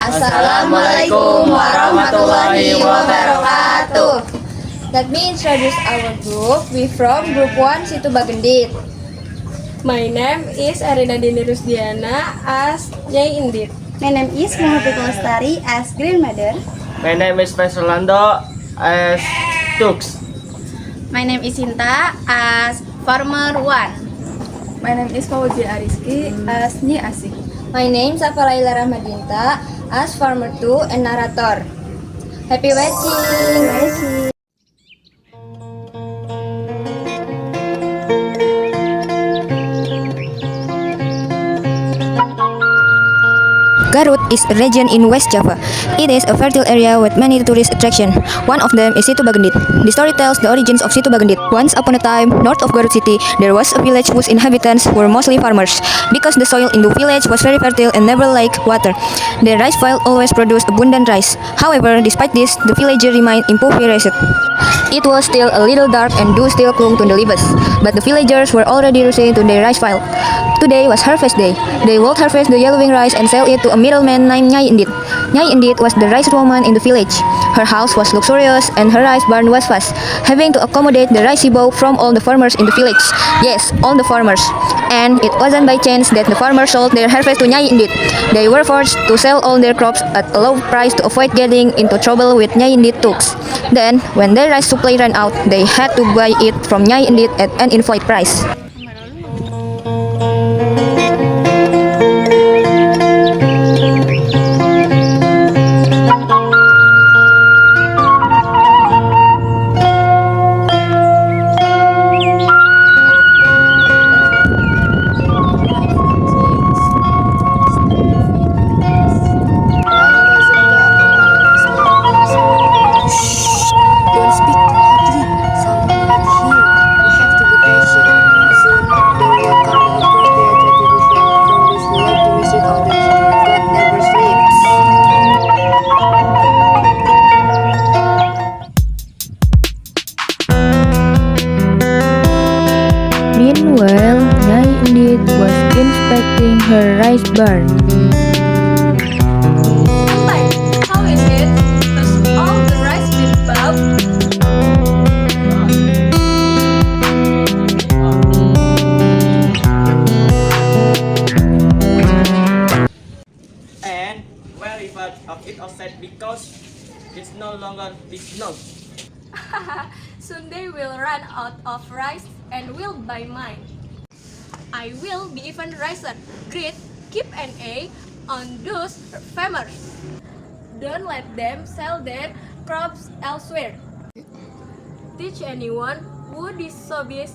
Assalamualaikum warahmatullahi wabarakatuh. Let me introduce our group. We from Group 1 Situ Bagendit. My name is Arina Dini Rusdiana as Nyai Indit. My name is Muhammad Lestari as grandmother. My name is Rolando as Tux. My name is Sinta as farmer 1. My name is Fauzi Ariski as Nyi Asih. My name is Afalaila Rahmadinta as Farmer 2 and narrator. Happy watching! Garut is a region in West Java. It is a fertile area with many tourist attractions. One of them is Situ Bagendit. The story tells the origins of Situ Bagendit. Once upon a time, north of Garut city, there was a village whose inhabitants were mostly farmers. Because the soil in the village was very fertile and never lacked water, the rice field always produced abundant rice. However, despite this, the villager remained impoverished. It was still a little dark and dew still clung to the leaves, but the villagers were already rushing to their rice field. Today was harvest day. They would harvest the yellowing rice and sell it to a middleman named Nyai Indit. Nyai Indit was the rice woman in the village. Her house was luxurious and her rice barn was vast, having to accommodate the rice bow from all the farmers in the village. Yes, all the farmers. And it wasn't by chance that the farmers sold their harvest to Nyai Indit. They were forced to sell all their crops at a low price to avoid getting into trouble with Nyai Indit Tux. Then, when their rice supply ran out, they had to buy it from Nyai Indit at an inflated price. Meanwhile, Nyai Indit was inspecting her rice barn. How is it? Does all the rice been bought? And very far of it outside because it's no longer big enough. Soon they will run out of rice and will buy mine. I will be even richer. Great, keep an eye on those farmers. Don't let them sell their crops elsewhere. Teach anyone who disobeys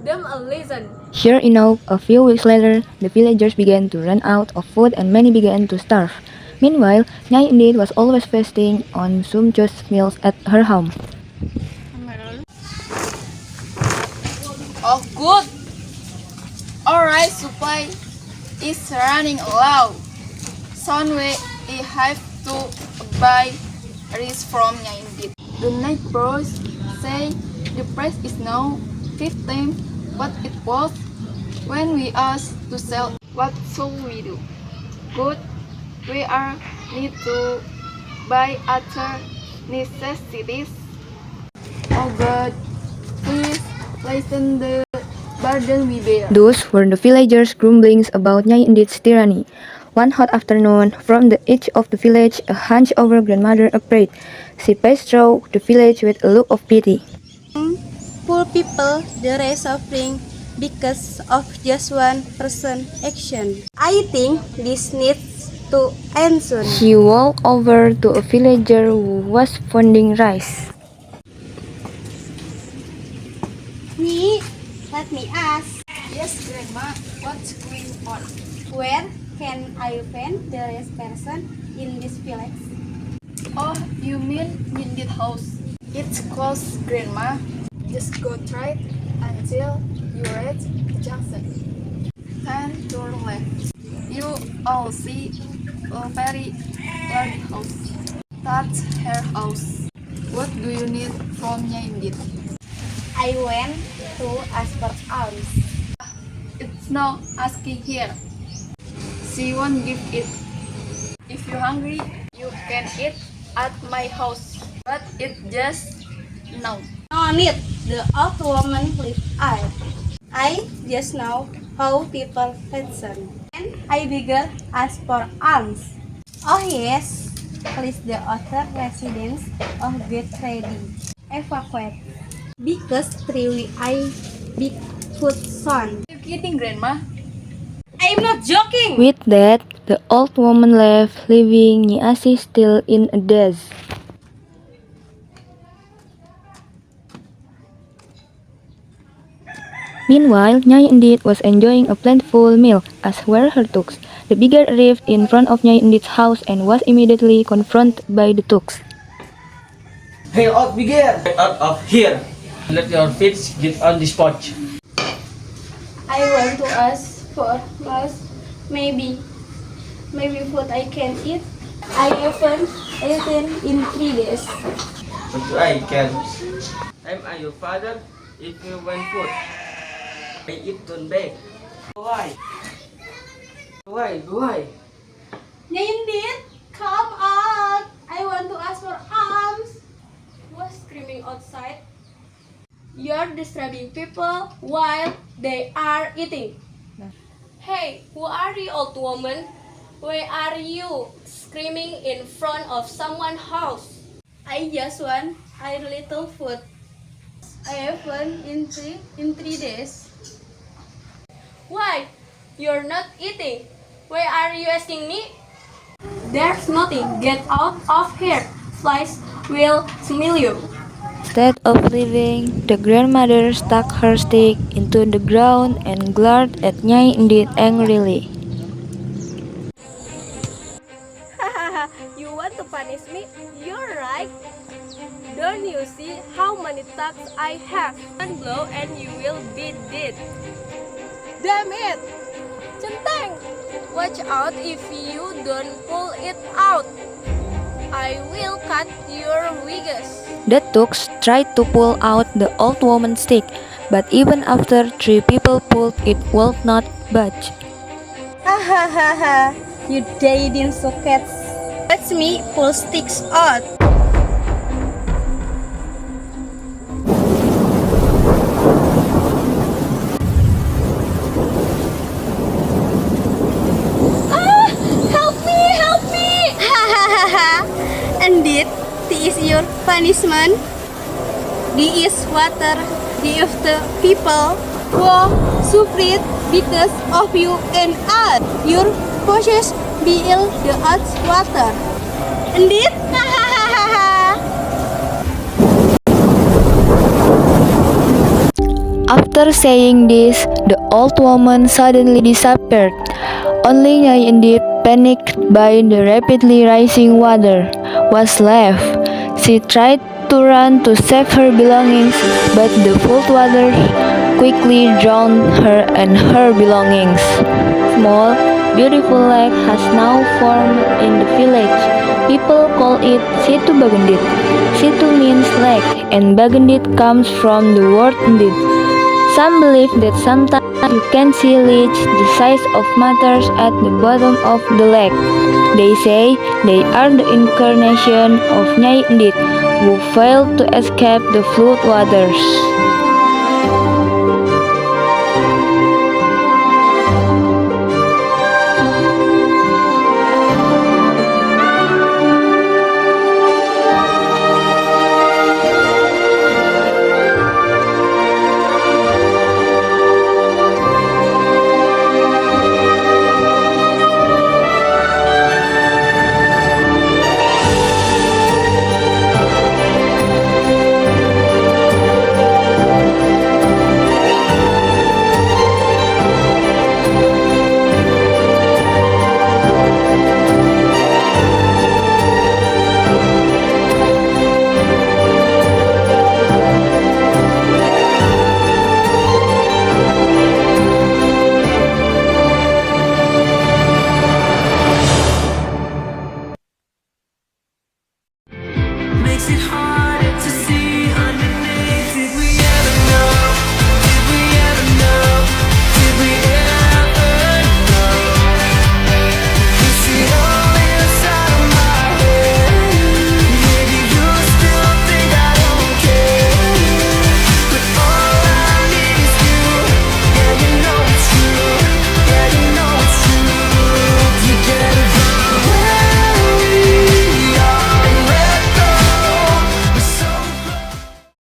them a lesson. Sure enough, a few weeks later, the villagers began to run out of food and many began to starve. Meanwhile, Nyai Indit was always feasting on sumptuous meals at her home. Oh, good. All right, supply is running low. Soon we have to buy rice from Nyai Indit. The neighbors say the price is now 15 what it was when we asked to sell. What should we do? Good. We are need to buy other necessities. Oh God, please lighten the burden we bear. Those were the villagers' grumblings about Nyai Indit's tyranny. One hot afternoon, from the edge of the village, a hunched-over grandmother appeared. She passed through the village with a look of pity. Poor people, they are suffering because of just one person action. I think this needs to end soon. She walked over to a villager who was pounding rice. Let me ask, Yes, Grandma. What's going on? where can I find the rest person in this village? Oh, you mean Indit house? It's close, Grandma. Just go straight until you reach the junction. Then turn left. You will see a very large house. That's her house. What do you need from Nyai Indit? I went to ask for alms. It's no asking here. She won't give it. If you hungry, you can eat at my house. But it just no. No need, the old woman replied. I just know how people listen. And I began ask for alms. Oh yes, please the other residents of get ready. Evacuate. Because truly I big food son. You kidding, Grandma? I'm not joking. With that, the old woman left, leaving Nyi still in a daze. Meanwhile, Nyai Endit was enjoying a plentiful meal, as were her tooks. The beggar arrived in front of Nyai Endit's house and was immediately confronted by the tooks. Hey, out, beggar! Get out of here! Let your feet get on this porch. I want to ask for mas maybe food I can eat. I haven't eaten in 3 days. But I can. Am I your father? If you want food, I eat don't beg. Why? Why? Nindit, come out. I want to ask for alms. Was screaming outside. You're disturbing people while they are eating. Hey, who are you, old woman? Why are you screaming in front of someone's house? I just want a little food. I haven't in 3 days. Why? You're not eating. Why are you asking me? There's nothing. Get out of here. Flies will smell you. Instead of leaving, the grandmother stuck her stick into the ground and glared at Nyai Endit angrily. You want to punish me? You're right. Don't you see how many tucks I have? One blow and you will be dead. Damn it! Centeng! Watch out if you don't pull it out. I will cut your wigs. The tooks tried to pull out the old woman's stick, but even after 3 people pulled, it would not budge. Ha ha ha ha! You dating sockets. Let me pull sticks out. Help me! Ha ha ha ha! Indeed, this is your punishment. This is water give the people who suffered because of you and us. Your possess be ill the earth's water. Indeed, ha ha ha ha ha! After saying this, the old woman suddenly disappeared. Only Nyai Endit, panicked by the rapidly rising water, was left. She tried to run to save her belongings, but the flood waters quickly drowned her and her belongings. Small, beautiful lake has now formed in the village. People call it Situ Bagendit. Situ means lake, and Bagendit comes from the word Endit. Some believe that sometimes you can see lich the size of matters at the bottom of the lake. They say they are the incarnation of Nyai Endit, who failed to escape the flood waters.